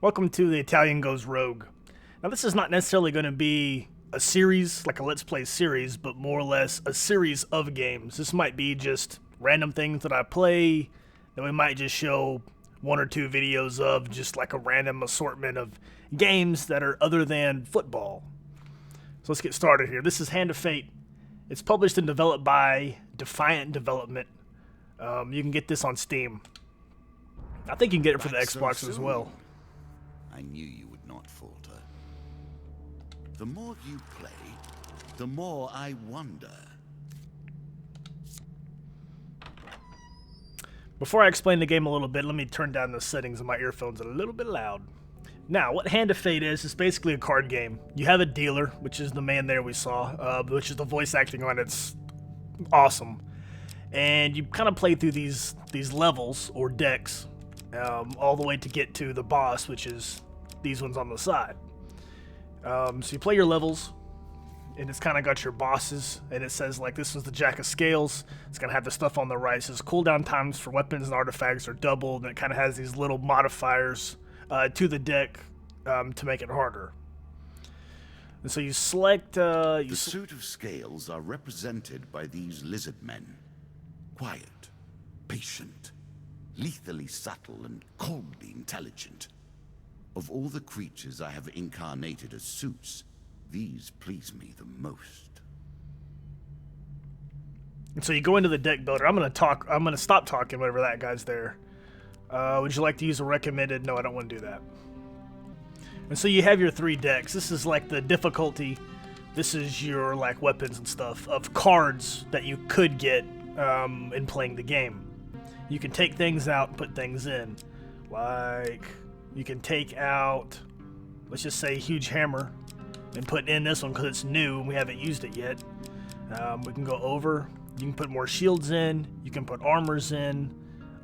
Welcome to The Italian Goes Rogue. Now, this is not necessarily going to be a series, like a Let's Play series, but more or less a series of games. This might be just random things that I play, that we might just show one or two videos of, just like a random assortment of games that are other than football. So let's get started here. This is Hand of Fate. It's published and developed by Defiant Development. You can get this on Steam. I think you can get it for the Xbox as well. I knew you would not falter. The more you play, the more I wonder. Before I explain the game a little bit, let me turn down the settings of my earphones a little bit loud. Now, what Hand of Fate is basically a card game. You have a dealer, which is the man there we saw, which is the voice acting on it's awesome. And you kind of play through these levels, or decks, all the way to get to the boss, which is these ones on the side. So you play your levels, and it's kind of got your bosses, and it says like this is the Jack of Scales. It's gonna have the stuff on the right. It says cooldown times for weapons and artifacts are doubled, and it kind of has these little modifiers to the deck to make it harder. And so you select. The suit of scales are represented by these lizard men. Quiet, patient, lethally subtle, and coldly intelligent. Of all the creatures I have incarnated as suits, these please me the most. And so you go into the deck builder. I'm gonna stop talking whenever that guy's there. Would you like to use a recommended? No, I don't want to do that. And so you have your three decks. This is like the difficulty. This is your like weapons and stuff of cards that you could get in playing the game. You can take things out and put things in. Like, you can take out, let's just say, Huge Hammer and put in this one because it's new and we haven't used it yet. We can go over. You can put more shields in. You can put armors in.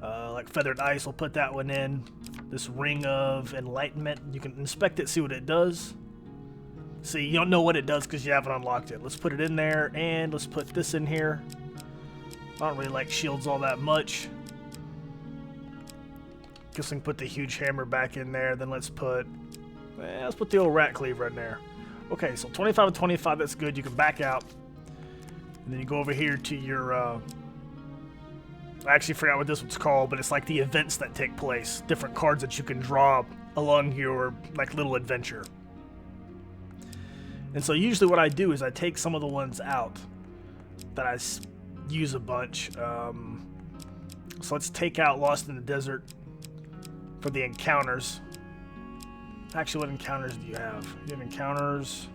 Like Feathered Ice, we'll put that one in. This Ring of Enlightenment, you can inspect it, see what it does. See, you don't know what it does because you haven't unlocked it. Let's put it in there, and let's put this in here. I don't really like shields all that much. Guess we can put the Huge Hammer back in there. Then let's put the old Rat Cleaver in there. Okay, so 25 and 25, that's good. You can back out. And then you go over here to your, I actually forgot what this one's called, but it's like the events that take place. Different cards that you can draw along your, like, little adventure. And so usually what I do is I take some of the ones out that I use a bunch. So let's take out Lost in the Desert for the encounters. Actually, what encounters do you have? You have encounters.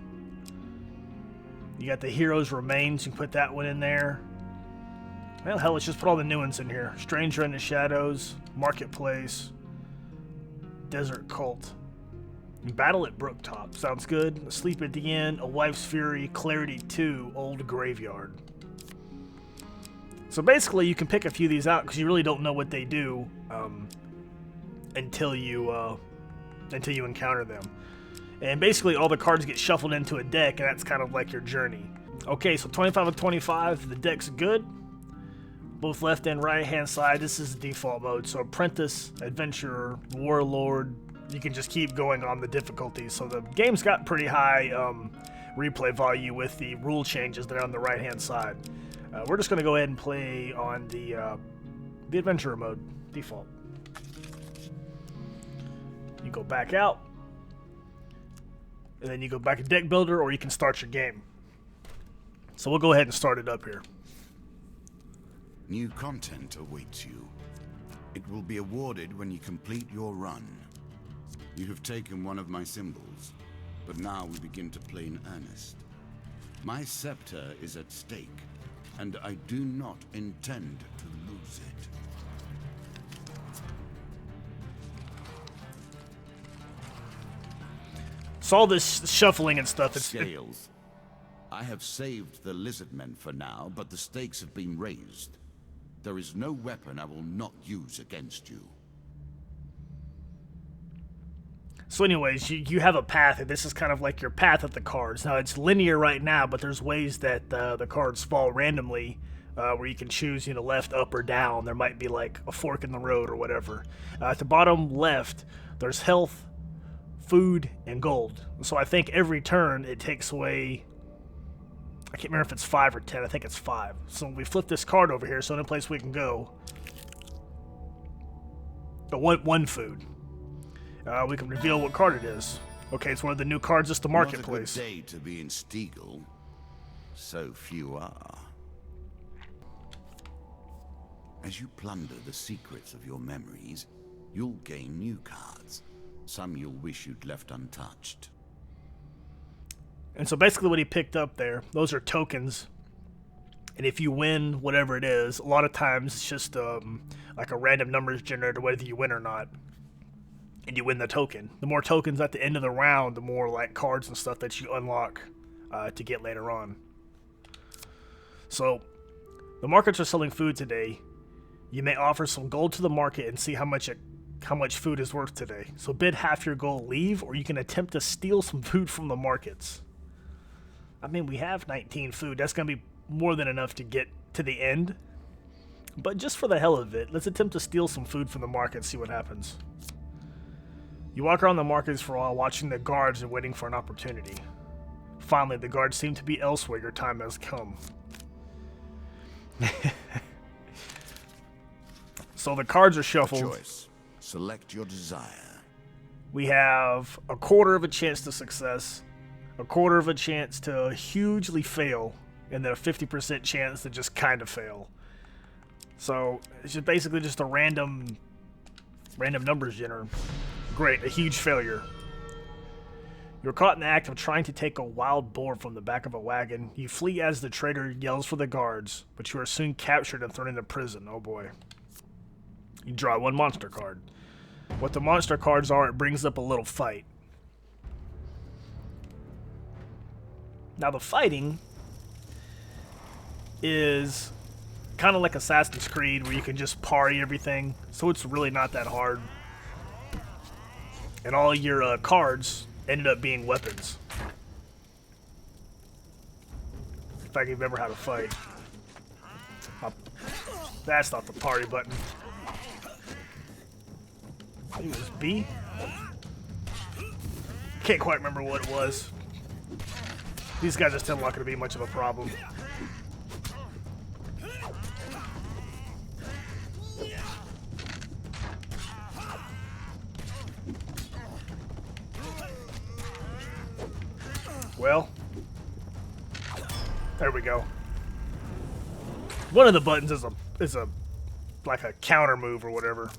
You got the Hero's Remains. You can put that one in there. Well, hell, let's just put all the new ones in here. Stranger in the Shadows, Marketplace, Desert Cult, Battle at Brooktop. Sounds good. Asleep at the Inn, A Wife's Fury, Clarity 2, Old Graveyard. So basically, you can pick a few of these out because you really don't know what they do until you encounter them. And basically, all the cards get shuffled into a deck, and that's kind of like your journey. Okay, so 25 and 25, the deck's good. Both left and right hand side. This is the default mode. So Apprentice, Adventurer, Warlord. You can just keep going on the difficulties. So the game's got pretty high replay value with the rule changes that are on the right hand side. We're just going to go ahead and play on the Adventurer mode, default. You go back out, and then you go back to Deck Builder, or you can start your game. So we'll go ahead and start it up here. New content awaits you. It will be awarded when you complete your run. You have taken one of my symbols, but now we begin to play in earnest. My scepter is at stake, and I do not intend to lose it. So all this shuffling and stuff, Scales. I have saved the lizard men for now, but the stakes have been raised. There is no weapon I will not use against you. So anyways, you have a path, and this is kind of like your path of the cards. Now, it's linear right now, but there's ways that the cards fall randomly where you can choose, left, up, or down. There might be like a fork in the road or whatever. At the bottom left, there's health, food and gold. So I think every turn it takes away, I can't remember if it's 5 or 10, I think it's 5. So we flip this card over here, so any place we can go. But one food. We can reveal what card it is. Okay, it's one of the new cards at the marketplace. Not a good day to be in Stiegel. So few are. As you plunder the secrets of your memories, you'll gain new cards. Some you'll wish you'd left untouched. And so basically what he picked up there, those are tokens. And if you win whatever it is, a lot of times it's just like a random numbers generator whether you win or not. And you win the token. The more tokens at the end of the round, the more like cards and stuff that you unlock to get later on. So the markets are selling food today. You may offer some gold to the market and see how much food is worth today. So bid half your gold, leave, or you can attempt to steal some food from the markets. I mean, we have 19 food. That's going to be more than enough to get to the end. But just for the hell of it, let's attempt to steal some food from the market, see what happens. You walk around the markets for a while, watching the guards and waiting for an opportunity. Finally, the guards seem to be elsewhere. Your time has come. So the cards are shuffled. Choice. Select your desire. We have a quarter of a chance to success, a quarter of a chance to hugely fail, and then a 50% chance to just kind of fail. So it's just basically just a random numbers generator. Great, a huge failure. You're caught in the act of trying to take a wild boar from the back of a wagon. You flee as the traitor yells for the guards, but you are soon captured and thrown into prison. Oh boy. You draw one monster card. What the monster cards are, it brings up a little fight. Now the fighting is kind of like Assassin's Creed, where you can just parry everything, so it's really not that hard. And all your cards ended up being weapons. If I can remember how to fight. That's not the party button. I think it was B. Can't quite remember what it was. These guys are still not going to be much of a problem. Well, there we go. One of the buttons is a like a counter move or whatever.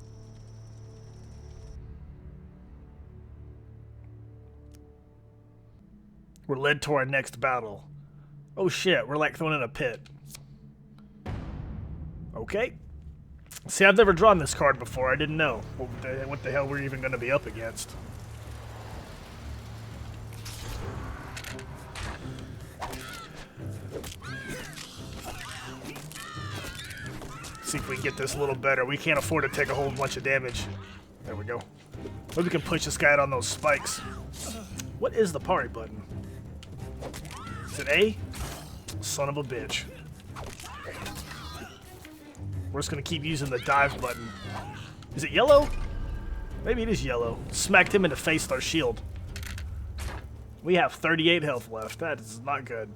We're led to our next battle. Oh shit, we're like thrown in a pit. Okay. See, I've never drawn this card before. I didn't know what the hell we're even going to be up against. See if we can get this a little better. We can't afford to take a whole bunch of damage. There we go. Maybe we can push this guy out on those spikes. What is the party button? Is it A? Son of a bitch. We're just gonna keep using the dive button. Is it yellow? Maybe it is yellow. Smacked him in the face with our shield. We have 38 health left. That is not good.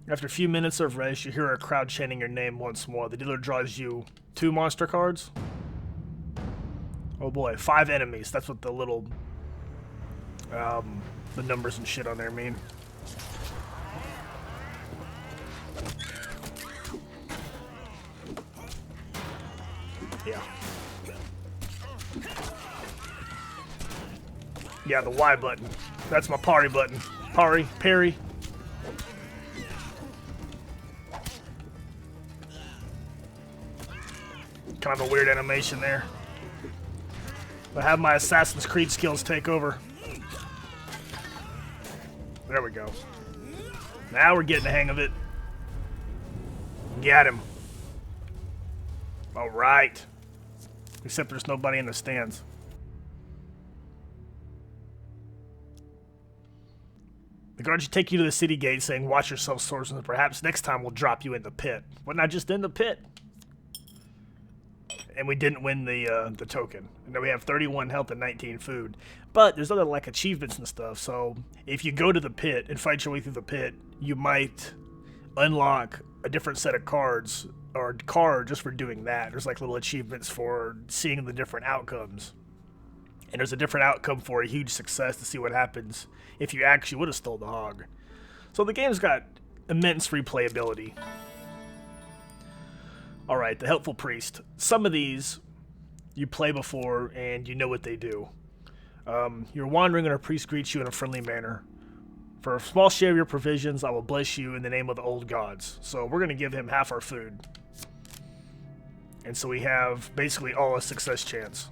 After a few minutes of rest, you hear a crowd chanting your name once more. The dealer draws you 2 monster cards. Oh boy, 5 enemies. That's what the little, the numbers and shit on there mean. Yeah. Yeah, the Y button. That's my parry button. Parry. Kind of a weird animation there. I have my Assassin's Creed skills take over. There we go. Now we're getting the hang of it. Got him. Alright. Except there's nobody in the stands. The guards take you to the city gate saying, watch yourself, swordsman. Perhaps next time we'll drop you in the pit. But not just in the pit. and we didn't win the token. And then we have 31 health and 19 food. But there's other like achievements and stuff. So if you go to the pit and fight your way through the pit, you might unlock a different set of cards or card just for doing that. There's like little achievements for seeing the different outcomes. And there's a different outcome for a huge success to see what happens if you actually would have stole the hog. So the game's got immense replayability. Alright, the Helpful Priest. Some of these you play before and you know what they do. You're wandering and a priest greets you in a friendly manner. For a small share of your provisions, I will bless you in the name of the old gods. So we're going to give him half our food. And so we have basically all a success chance.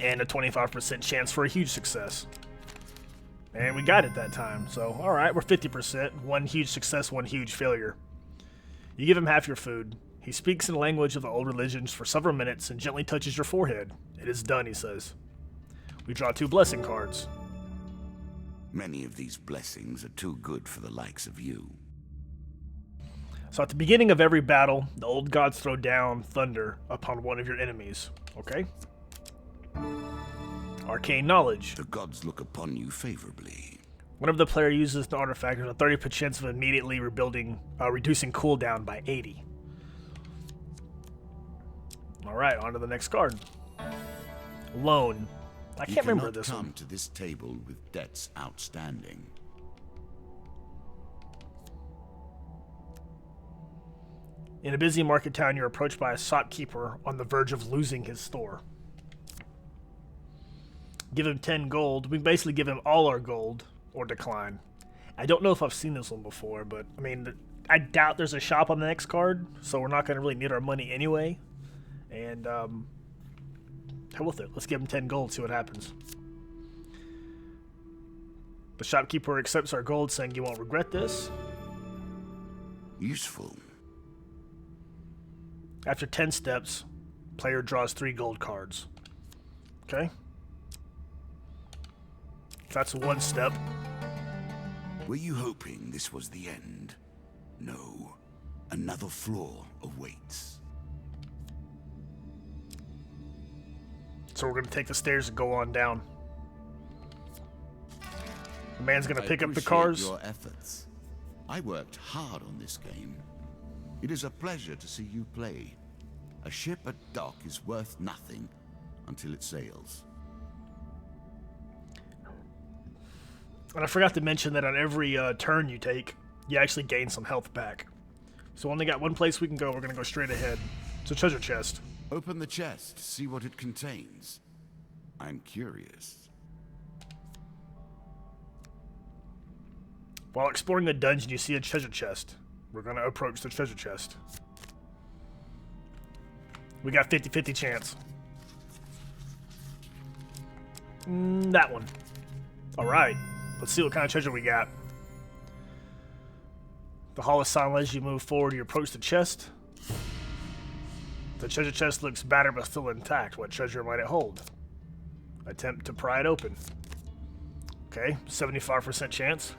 And a 25% chance for a huge success. And we got it that time. So, alright, we're 50%. One huge success, one huge failure. You give him half your food. He speaks in the language of the old religions for several minutes and gently touches your forehead. It is done, he says. We draw 2 blessing cards. Many of these blessings are too good for the likes of you. So at the beginning of every battle, the old gods throw down thunder upon one of your enemies. Okay? Arcane knowledge. The gods look upon you favorably. Whenever the player uses the artifact, there's a 30% chance of immediately reducing cooldown by 80. Alright, on to the next card. Loan. I can't remember this one. You cannot come to this table with debts outstanding. In a busy market town, you're approached by a shopkeeper on the verge of losing his store. Give him 10 gold. We basically give him all our gold or decline. I don't know if I've seen this one before, but I mean, I doubt there's a shop on the next card, so we're not going to really need our money anyway. And hell with it. Let's give him 10 gold, see what happens. The shopkeeper accepts our gold, saying you won't regret this. Useful. After 10 steps, player draws 3 gold cards. Okay. That's one step. Were you hoping this was the end? No. Another floor awaits. So we're going to take the stairs and go on down. The man's going to pick up the cards. Your efforts. I worked hard on this game. It is a pleasure to see you play. A ship at dock is worth nothing until it sails. And I forgot to mention that on every turn you take, you actually gain some health back. So only got one place we can go. We're going to go straight ahead. It's a treasure chest. Open the chest, see what it contains. I'm curious. While exploring the dungeon, you see a treasure chest. We're going to approach the treasure chest. We got 50-50 chance. That one. Alright. Let's see what kind of treasure we got. The hall is silent as you move forward. You approach the chest. The treasure chest looks battered but still intact. What treasure might it hold? Attempt to pry it open. Okay, 75% chance.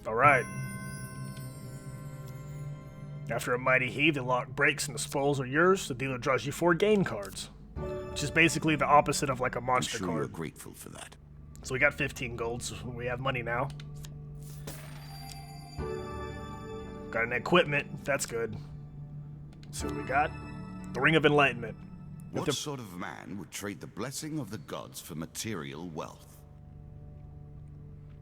Alright. After a mighty heave, the lock breaks and the spoils are yours. The dealer draws you 4 gain cards, which is basically the opposite of like a monster I'm sure card. You're grateful for that. So we got 15 gold, so we have money now. Got an equipment, that's good. Let's see what we got. The Ring of Enlightenment. What sort of man would trade the blessing of the gods for material wealth?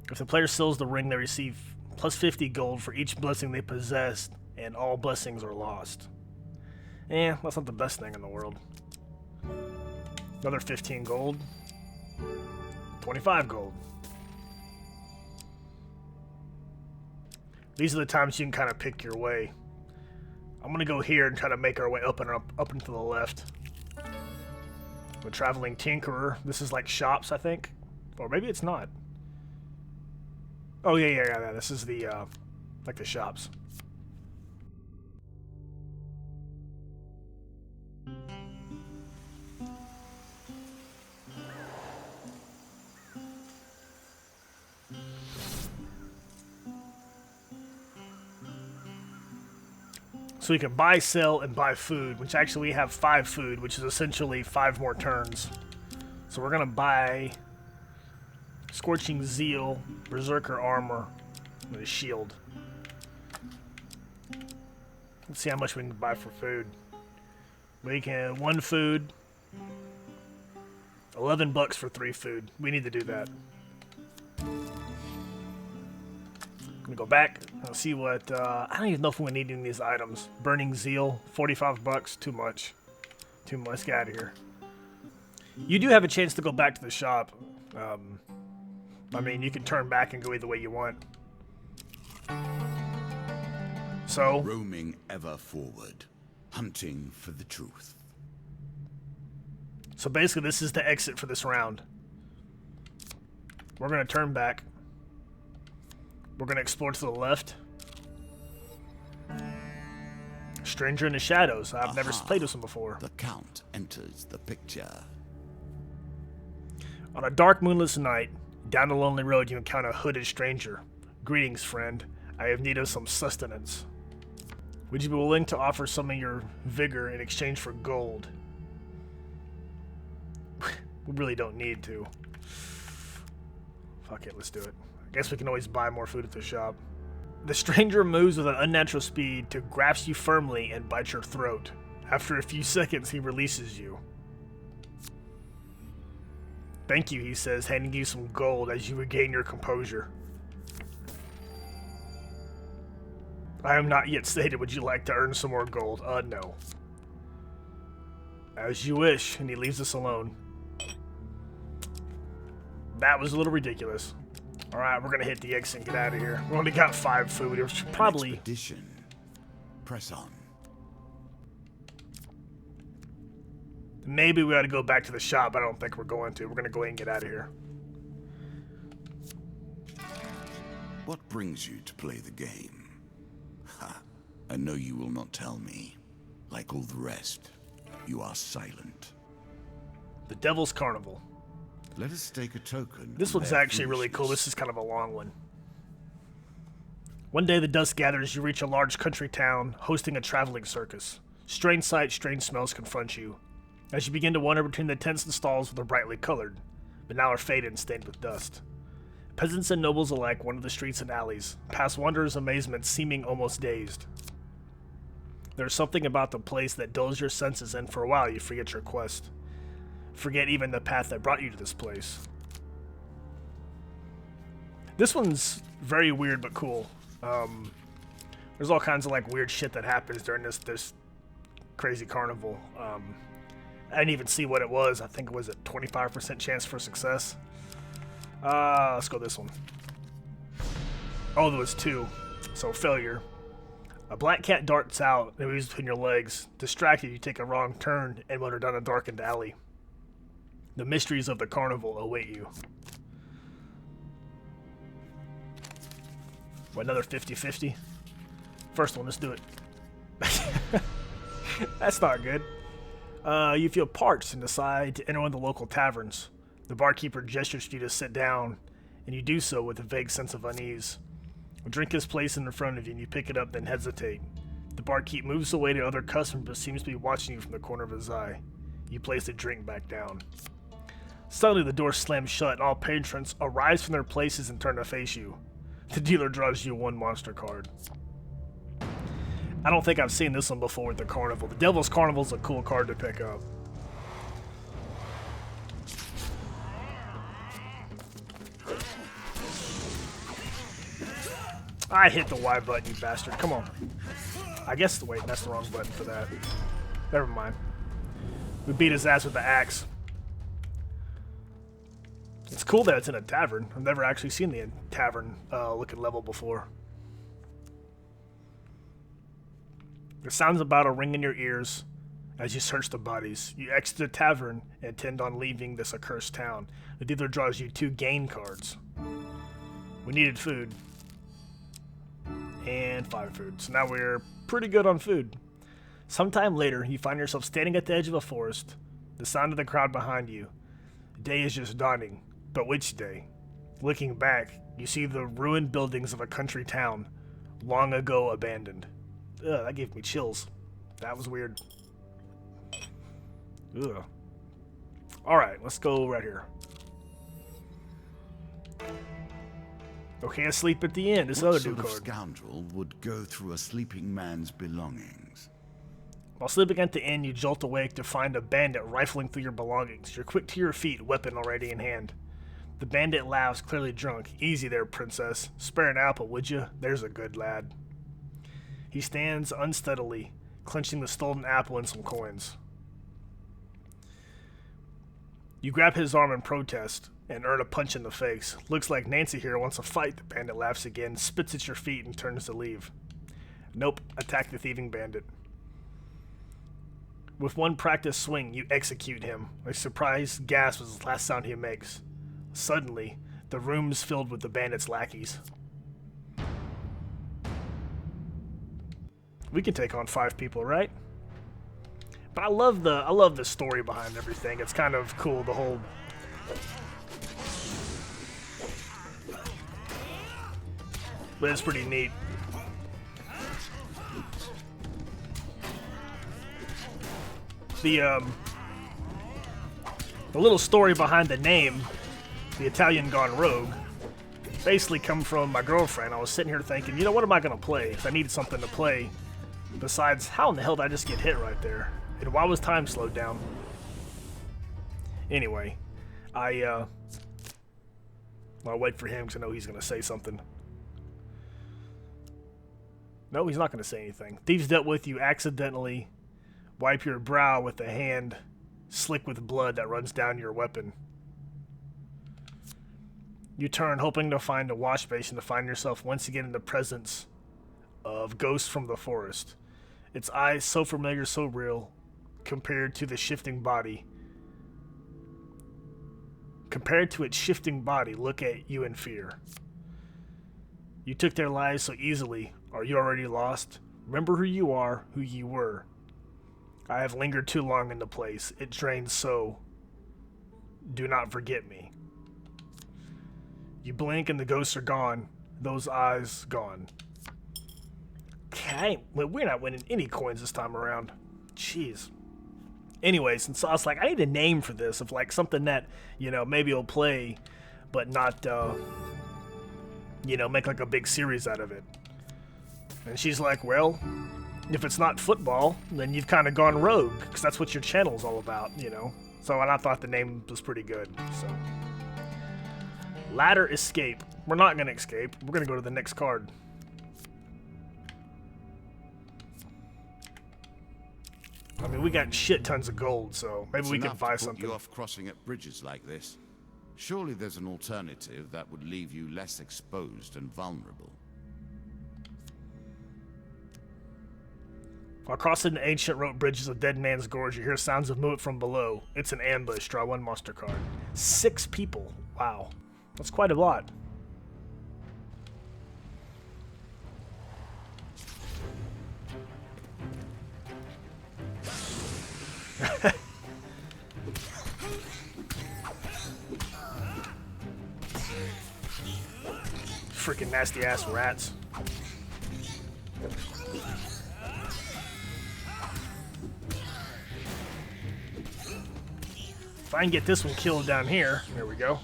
If the player sells the ring, they receive plus 50 gold for each blessing they possess, and all blessings are lost. That's not the best thing in the world. Another 15 gold. 25 gold. These are the times you can kind of pick your way. I'm gonna go here and try to make our way up and to the left. The Traveling Tinkerer. This is like shops, I think. Or maybe it's not. Oh, yeah. This is the, like the shops. So we can buy, sell, and buy food, which actually we have 5 food, which is essentially 5 more turns. So we're going to buy Scorching Zeal, Berserker Armor, and a shield. Let's see how much we can buy for food. We can 1 food, 11 bucks for 3 food. We need to do that. I'm gonna go back. I'll see what. I don't even know if we need any of these items. Burning Zeal, 45 bucks. Too much. Too much. Let's get out of here. You do have a chance to go back to the shop. I mean, you can turn back and go either way you want. So, roaming ever forward, hunting for the truth. So basically, this is the exit for this round. We're gonna turn back. We're gonna explore to the left. Stranger in the Shadows. I've never played this one before. The Count enters the picture. On a dark, moonless night, down the lonely road, you encounter a hooded stranger. Greetings, friend. I have need of some sustenance. Would you be willing to offer some of your vigor in exchange for gold? We really don't need to. Fuck it, let's do it. I guess we can always buy more food at the shop. The stranger moves with an unnatural speed to grasp you firmly and bite your throat. After a few seconds, he releases you. Thank you, he says, handing you some gold as you regain your composure. I am not yet stated. Would you like to earn some more gold? No. As you wish, and he leaves us alone. That was a little ridiculous. Alright, we're gonna hit the exit and get out of here. We only got 5 food. We should probably... Expedition. Press on. Maybe we ought to go back to the shop, but I don't think we're going to. We're gonna go ahead and get out of here. What brings you to play the game? Ha! I know you will not tell me. Like all the rest, you are silent. The Devil's Carnival. Let us stake a token. This one's actually really cool. This is kind of a long one. One day the dusk gathers, you reach a large country town hosting a traveling circus. Strange sights, strange smells confront you. As you begin to wander between the tents and stalls that are brightly colored, but now are faded and stained with dust. Peasants and nobles alike wander the streets and alleys, past wanderers' amazement seeming almost dazed. There's something about the place that dulls your senses, and for a while you forget your quest. Forget even the path that brought you to this place. This one's very weird but cool. There's all kinds of like weird shit that happens during this crazy carnival. I didn't even see what it was. I think it was a 25% chance for success. Let's go this one. Oh, there was 2. So failure. A black cat darts out and moves between your legs. Distracted, you take a wrong turn and wander down a darkened alley. The mysteries of the carnival await you. What, another 50-50? First one, let's do it. That's not good. You feel parched and decide to enter one of the local taverns. The barkeeper gestures for you to sit down, and you do so with a vague sense of unease. A drink is placed in front of you, and you pick it up, then hesitate. The barkeep moves away to other customers, but seems to be watching you from the corner of his eye. You place the drink back down. Suddenly, the door slams shut, and all patrons arise from their places and turn to face you. The dealer draws you 1 monster card. I don't think I've seen this one before with the carnival. The Devil's Carnival is a cool card to pick up. I hit the Y button, you bastard. Come on. I guess, wait, that's the wrong button for that. Never mind. We beat his ass with the axe. It's cool that it's in a tavern. I've never actually seen the tavern looking level before. The sounds of battle ring in your ears as you search the bodies. You exit the tavern and intend on leaving this accursed town. The dealer draws you 2 gain cards. We needed food. And 5 food. So now we're pretty good on food. Sometime later, you find yourself standing at the edge of a forest. The sound of the crowd behind you. Day is just dawning. But which day? Looking back, you see the ruined buildings of a country town, long ago abandoned. Ugh, that gave me chills. That was weird. Ugh. Alright, let's go right here. Okay, I sleep at the inn. This What other sort new of card. scoundrel would go through a sleeping man's belongings? While sleeping at the inn, you jolt awake to find a bandit rifling through your belongings. You're quick to your feet, weapon already in hand. The bandit laughs, clearly drunk. Easy there, princess. Spare an apple, would you? There's a good lad. He stands unsteadily, clenching the stolen apple and some coins. You grab his arm in protest and earn a punch in the face. Looks like Nancy here wants a fight. The bandit laughs again, spits at your feet, and turns to leave. Nope, attack the thieving bandit. With one practice swing, you execute him. A surprised gasp is the last sound he makes. Suddenly, the room's filled with the bandit's lackeys. We can take on 5 people, right? But I love the story behind everything. It's kind of cool, the whole. But it's pretty neat. The little story behind the name, the Italian Gone Rogue, basically come from my girlfriend. I was sitting here thinking, you know, what am I gonna play? 'Cause I needed something to play. Besides, how in the hell did I just get hit right there? And why was time slowed down? Anyway, I'll wait for him because I know he's gonna say something. No, he's not gonna say anything. Thieves dealt with you accidentally. Wipe your brow with a hand slick with blood that runs down your weapon. You turn, hoping to find a wash basin, to find yourself once again in the presence of Ghost from the Forest. Its eyes so familiar, so real, compared to the shifting body. Compared to its shifting body, look at you in fear. You took their lives so easily. Are you already lost? Remember who you are, who you were. I have lingered too long in the place. It drains so. Do not forget me. You blink and the ghosts are gone. Those eyes gone. Okay, we're not winning any coins this time around. Jeez. Anyways, and so I was like, I need a name for this, of like something that, you know, maybe I'll play, but not, you know, make like a big series out of it. And she's like, well, if it's not football, then you've kind of gone rogue, because that's what your channel's all about, you know. So, and I thought the name was pretty good, so. Ladder escape. We're not going to escape. We're going to go to the next card. I mean, we got shit tons of gold, so maybe we can buy something. You off crossing at bridges like this. Surely there's an alternative that would leave you less exposed and vulnerable. While crossing the ancient rope bridges of Dead Man's Gorge, you hear sounds of movement from below. It's an ambush. Draw 1 monster card. 6 people. Wow. That's quite a lot. Freaking nasty ass rats. If I can get this one killed down here, there we go.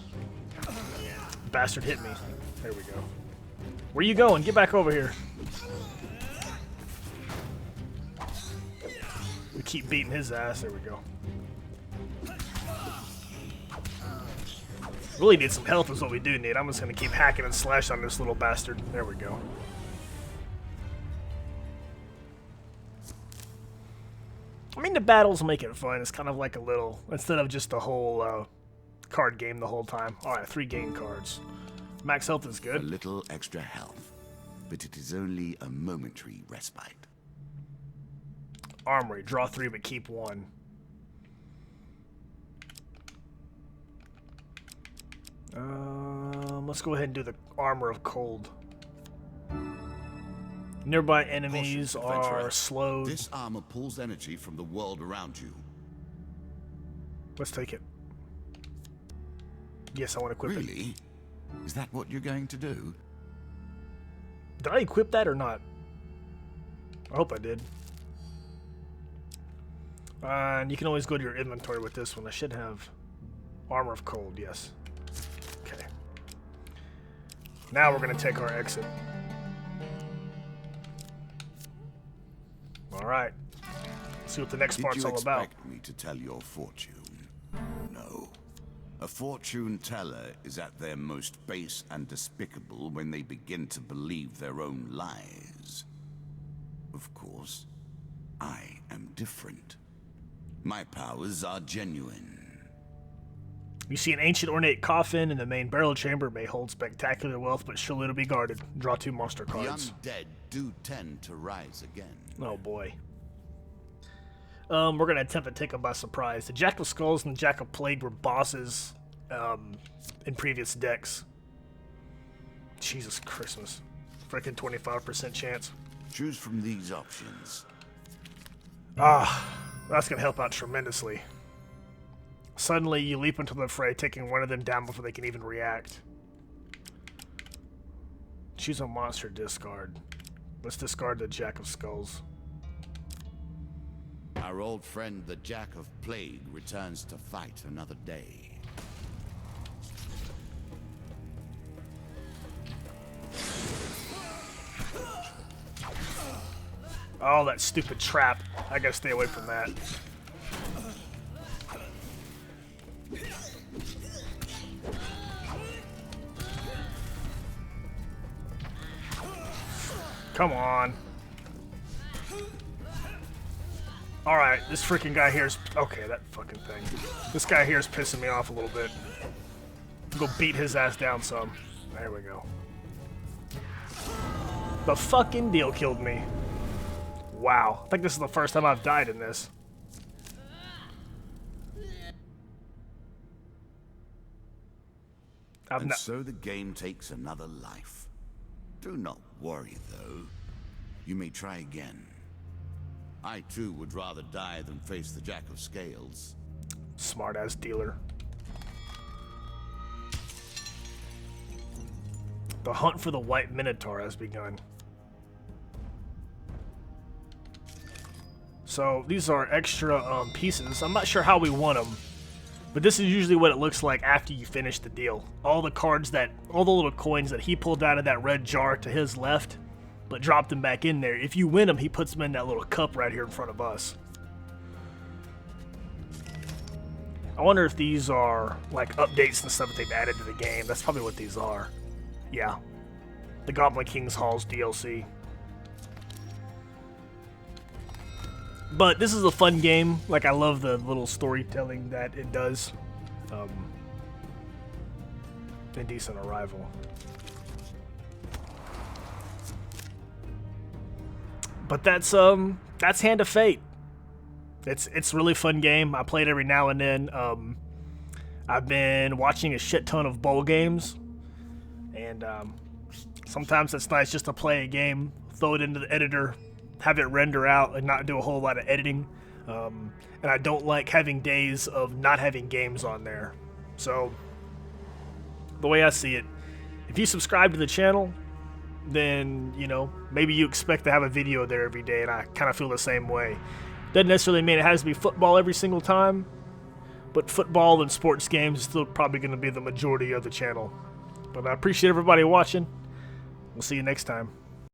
Bastard hit me. There we go. Where you going? Get back over here. We keep beating his ass. There we go. Really need some health is what we do need. I'm just going to keep hacking and slash on this little bastard. There we go. I mean, the battles make it fun. It's kind of like a little, instead of just a whole card game the whole time. Alright, 3 game cards. Max health is good. A little extra health, but it is only a momentary respite. Armory. Draw 3 but keep 1. Let's go ahead and do the Armor of Cold. Nearby enemies are slowed. This armor pulls energy from the world around you. Let's take it. Yes, I want to equip it. Really? Is that what you're going to do? Did I equip that or not? I hope I did. And you can always go to your inventory with this one. I should have Armor of Cold, yes. Okay. Now we're going to take our exit. Alright. See what the next part's all about. Did you expect me to tell your fortune? No. A fortune teller is at their most base and despicable when they begin to believe their own lies. Of course, I am different. My powers are genuine. You see an ancient ornate coffin in the main burial chamber may hold spectacular wealth, but surely to be guarded. Draw 2 monster cards. The undead do tend to rise again. Oh boy. We're going to attempt to take them by surprise. The Jack of Skulls and the Jack of Plague were bosses in previous decks. Jesus Christmas. Freaking 25% chance. Choose from these options. That's going to help out tremendously. Suddenly, you leap into the fray, taking one of them down before they can even react. Choose a monster discard. Let's discard the Jack of Skulls. Our old friend, the Jack of Plague, returns to fight another day. Oh, that stupid trap. I gotta stay away from that. Come on. Alright, this freaking guy here is... Okay, that fucking thing. This guy here is pissing me off a little bit. Go beat his ass down some. There we go. The fucking deal killed me. Wow. I think this is the first time I've died in this. So the game takes another life. Do not worry, though. You may try again. I, too, would rather die than face the Jack of Scales. Smart-ass dealer. The hunt for the White Minotaur has begun. So, these are extra pieces. I'm not sure how we want them. But this is usually what it looks like after you finish the deal. All the cards that, all the little coins that he pulled out of that red jar to his left, but dropped them back in there. If you win them, he puts them in that little cup right here in front of us. I wonder if these are like updates and stuff that they've added to the game. That's probably what these are. Yeah. The Goblin King's Halls DLC. But this is a fun game. Like, I love the little storytelling that it does. Indecent Arrival. But that's Hand of Fate. It's a really fun game. I play it every now and then. I've been watching a shit ton of bowl games, and sometimes it's nice just to play a game, throw it into the editor, have it render out, and not do a whole lot of editing. And I don't like having days of not having games on there. So the way I see it, if you subscribe to the channel, then, you know, maybe you expect to have a video there every day, and I kind of feel the same way. Doesn't necessarily mean it has to be football every single time, but football and sports games is still probably going to be the majority of the channel. But I appreciate everybody watching. We'll see you next time.